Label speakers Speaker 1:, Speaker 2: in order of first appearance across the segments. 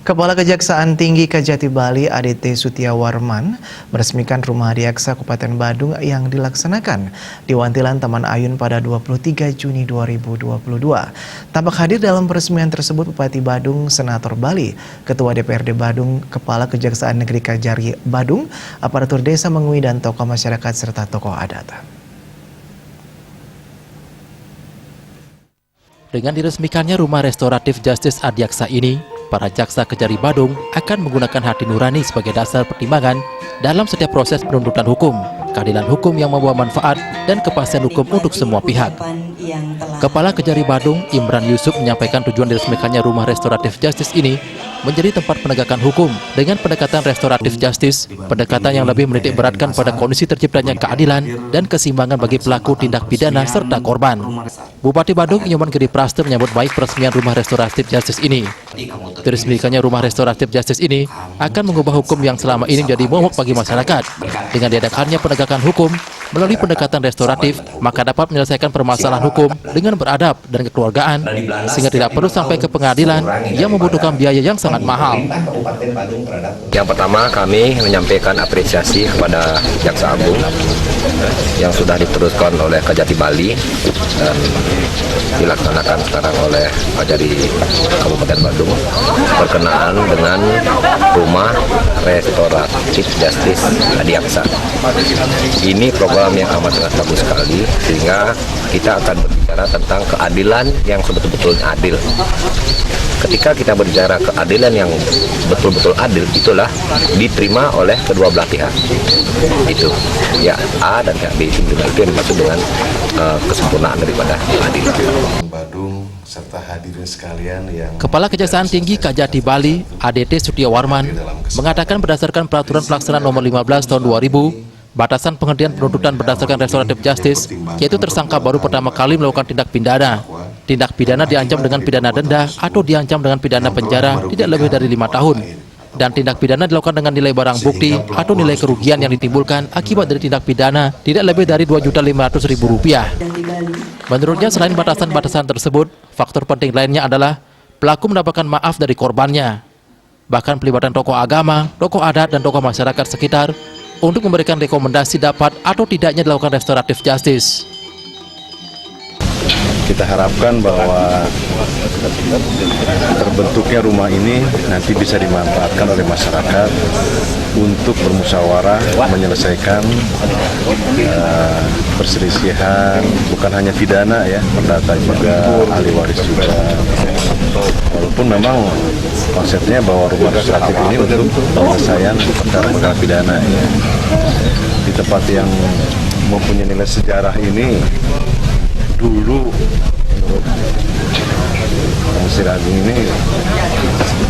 Speaker 1: Kepala Kejaksaan Tinggi Kejati Bali ADT Sutiawarman meresmikan Rumah Adiaksa Kabupaten Badung yang dilaksanakan di Wantilan Taman Ayun pada 23 Juni 2022. Tampak hadir dalam peresmian tersebut Bupati Badung, Senator Bali, Ketua DPRD Badung, Kepala Kejaksaan Negeri Kajari Badung, aparatur desa Mengui dan tokoh masyarakat serta tokoh adat.
Speaker 2: Dengan diresmikannya Rumah Restoratif Justice Adiaksa ini, para jaksa Kejari Badung akan menggunakan hati nurani sebagai dasar pertimbangan dalam setiap proses penuntutan hukum, keadilan hukum yang membawa manfaat dan kepastian hukum untuk semua pihak. Kepala Kejari Badung, Imran Yusuf, menyampaikan tujuan diresmikannya Rumah Restoratif Justice ini menjadi tempat penegakan hukum dengan pendekatan restoratif justice, pendekatan yang lebih menitik beratkan pada kondisi terciptanya keadilan dan keseimbangan bagi pelaku tindak pidana serta korban. Bupati Badung, Nyoman Giri Praste, menyambut baik peresmian Rumah Restoratif Justice ini. Diresmikannya Rumah Restoratif Justice ini akan mengubah hukum yang selama ini menjadi momok bagi masyarakat. Dengan diadakannya penegakan hukum melalui pendekatan restoratif, maka dapat menyelesaikan permasalahan hukum dengan beradab dan kekeluargaan, sehingga tidak perlu sampai ke pengadilan yang membutuhkan biaya yang sangat mahal.
Speaker 3: Yang pertama, kami menyampaikan apresiasi kepada Jaksa Agung yang sudah diteruskan oleh Kejati Bali dan dilaksanakan sekarang oleh Kejari Kabupaten Badung berkenaan dengan Rumah Restoratif Justice Adiaksa. Ini program yang amat sangat bagus sekali, sehingga kita akan berbicara tentang keadilan yang sebetul-betulnya adil. Ketika kita berbicara keadilan yang betul-betul adil, itulah diterima oleh kedua belah pihak. Itu ya A dan pihak B, itu yang dimaksud dengan kesempurnaan daripada keadilan.
Speaker 4: Badung serta hadirin sekalian yang
Speaker 2: Kepala Kejaksaan Tinggi Kejati Bali ADT Sutiawarman mengatakan berdasarkan Peraturan Pelaksanaan Nomor 15 Tahun 2000, batasan penghentian penuntutan berdasarkan restoratif justice, yaitu tersangka baru pertama kali melakukan tindak pidana. Tindak pidana diancam dengan pidana denda atau diancam dengan pidana penjara tidak lebih dari 5 tahun. Dan tindak pidana dilakukan dengan nilai barang bukti atau nilai kerugian yang ditimbulkan akibat dari tindak pidana tidak lebih dari Rp2.500.000. Menurutnya, selain batasan-batasan tersebut, faktor penting lainnya adalah pelaku mendapatkan maaf dari korbannya. Bahkan pelibatan tokoh agama, tokoh adat, dan tokoh masyarakat sekitar untuk memberikan rekomendasi dapat atau tidaknya dilakukan restoratif justice.
Speaker 4: kita harapkan bahwa terbentuknya rumah ini nanti bisa dimanfaatkan oleh masyarakat untuk bermusyawarah menyelesaikan perselisihan, bukan hanya pidana ya, perdata juga, ahli waris juga. Walaupun memang konsepnya bahwa rumah restoratif ini untuk penyelesaian perkara pidana ya. Di tempat yang mempunyai nilai sejarah ini, dulu menurut Musir Agung ini,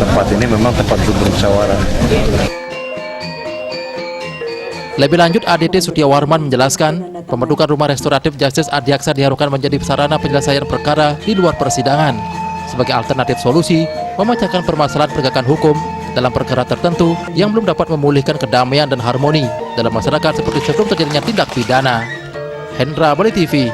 Speaker 4: tempat ini memang tempat untuk bermusyawarah.
Speaker 2: Lebih lanjut, ADT Sutiawarman menjelaskan, pembentukan Rumah Restoratif Justice Adiaksa diharapkan menjadi sarana penyelesaian perkara di luar persidangan sebagai alternatif solusi memecahkan permasalahan penegakan hukum dalam perkara tertentu yang belum dapat memulihkan kedamaian dan harmoni dalam masyarakat seperti sebelum terjadinya tindak pidana. Hendra, Bali TV.